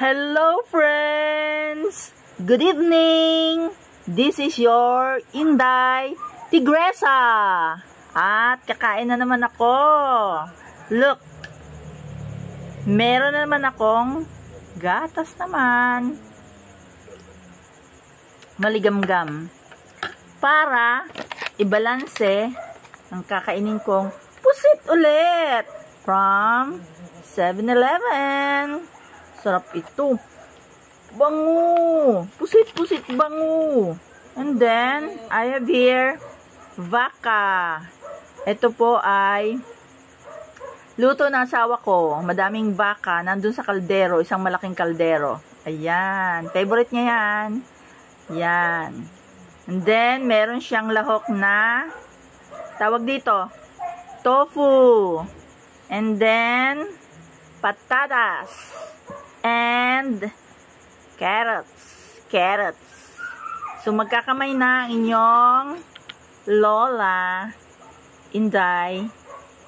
Hello friends! Good evening! This is your Inday Tigresa. At kakain na naman ako. Look! Meron na naman akong gatas naman. Maligamgam. Para ibalanse ang kakainin kong pusit ulit. From 7-Eleven. Sarap ito. Bango. Pusit-pusit bango. And then, I have here Vaca. Ito po ay luto ng asawa ko. Madaming baka. Nandun sa kaldero. Isang malaking kaldero. Ayan. Favorite niya yan. Yan. And then, meron siyang lahok na tawag dito, tofu. And then, patatas. And carrots. So, magkakamay na ang inyong Lola Inday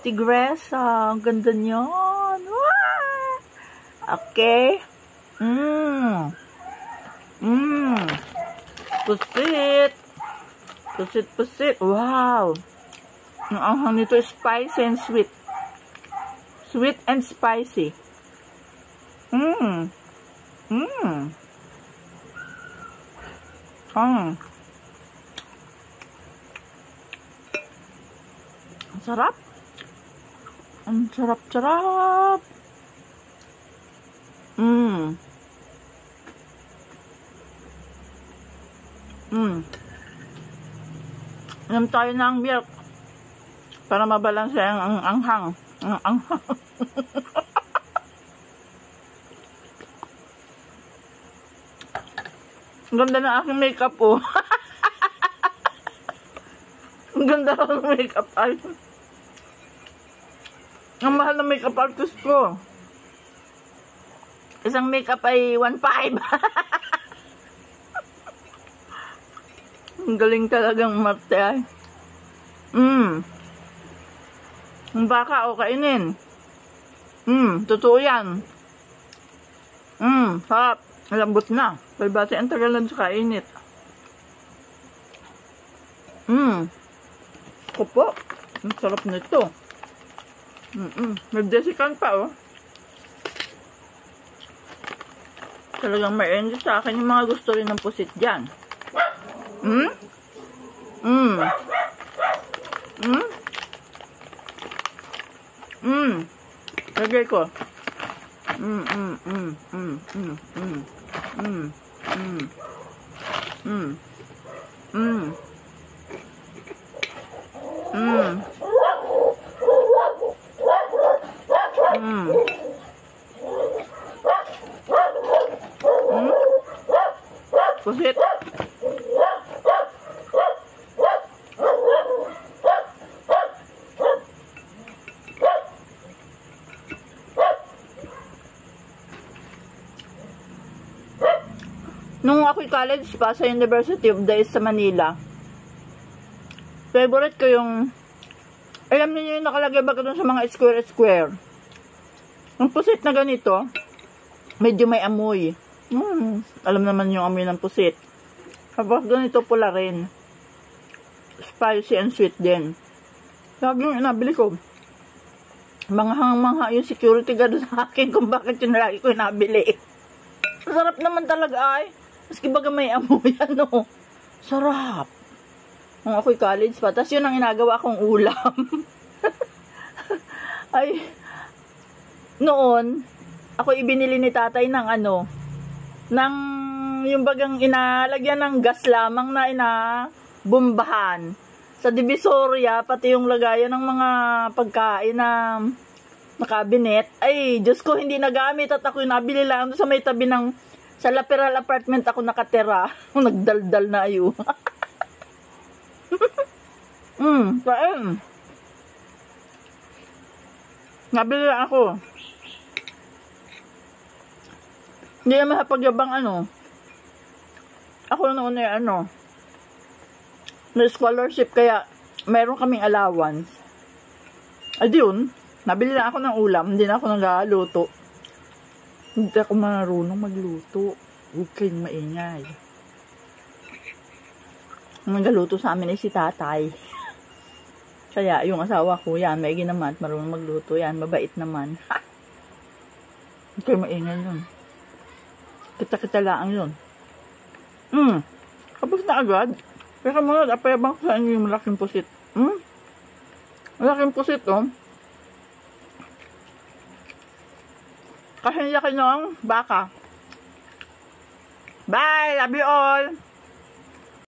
Tigresa. Ang ganda niyon. Wow! Okay. Pusit. Wow. Ang anghang nito is spicy and sweet. Sweet and spicy. Ang sarap. Ang sarap. Inom tayo ng milk para mabalanse ang anghang. Ang anghang. Ang ganda ng aking makeup po. Ang ganda ng makeup ay. Ang mahal ng makeup artist ko. Isang makeup ay 1.5. Ang galing talagang umarte ay. Ang baka o kainin. Totoo yan. Sarap. Malambot na. Palbasi ang tagal lang sa kainit. Ako po. Ang sarap nito. May desikan pa oh. Talagang ma-enjoy sa akin yung mga gusto rin ng pusit dyan. Lagay ko. Pusit. Nung ako'y college pa sa University of the East sa Manila, favorite ko yung, alam niyo yung nakalagay ba doon sa mga square. Ang pusit na ganito, medyo may amoy. Alam naman yung amoy ng pusit. Tapos ganito pula rin. Spicy and sweet din. Lagi yung inabili ko. Manghang-mangha yung security guard sa akin kung bakit yung lagi ko inabili. Sarap naman talaga ay. Maski baga may amoy, ano. Sarap. Nung ako'y college pa. Tapos yun ang inagawa kong ulam. Ay, noon, ako ibinili ni tatay ng ano, ng yung bagang inalagyan ng gas lamang na inabumbahan. Sa Divisoria, pati yung lagayan ng mga pagkain na cabinet. Ay, Diyos ko, hindi nagamit at ako nabili lang doon sa may tabi ng sa Laperal apartment ako nakatira. Nagdaldal na ayo. Kain. Nabili lang ako. Hindi naman hapagyabang ano. Ako noon ay ano. May scholarship kaya mayroon kaming allowance. Ay di yun. Nabili lang ako ng ulam. Hindi na ako nagluto. Hindi ako marunong magluto. Huwag kayong maingay. Ang nagaluto sa amin ay si tatay. Kaya yung asawa ko, yan, maigi naman at marunong magluto. Yan, mabait naman. Huwag kayong maingay yun. Kita-kita lang yun. Kapag na agad. Kaya muna, apayabang ko sa inyo yung malaking pusit. Malaking pusit, oh. Kasi niya ng baka. Bye! Love you all!